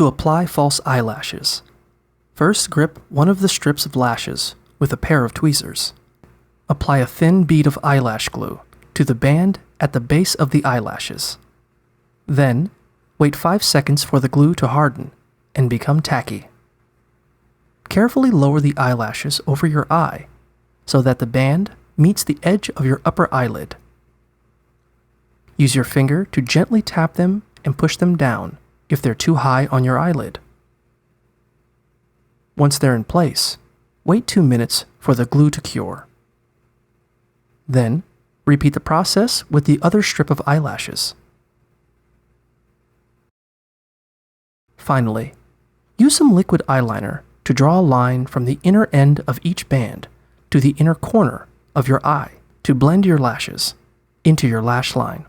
To apply false eyelashes, first grip one of the strips of lashes with a pair of tweezers. Apply a thin bead of eyelash glue to the band at the base of the eyelashes. Then, wait 5 seconds for the glue to harden and become tacky. Carefully lower the eyelashes over your eye so that the band meets the edge of your upper eyelid. Use your finger to gently tap them and push them down if they're too high on your eyelid. Once they're in place, wait 2 minutes for the glue to cure. Then, repeat the process with the other strip of eyelashes. Finally, use some liquid eyeliner to draw a line from the inner end of each band to the inner corner of your eye to blend your lashes into your lash line.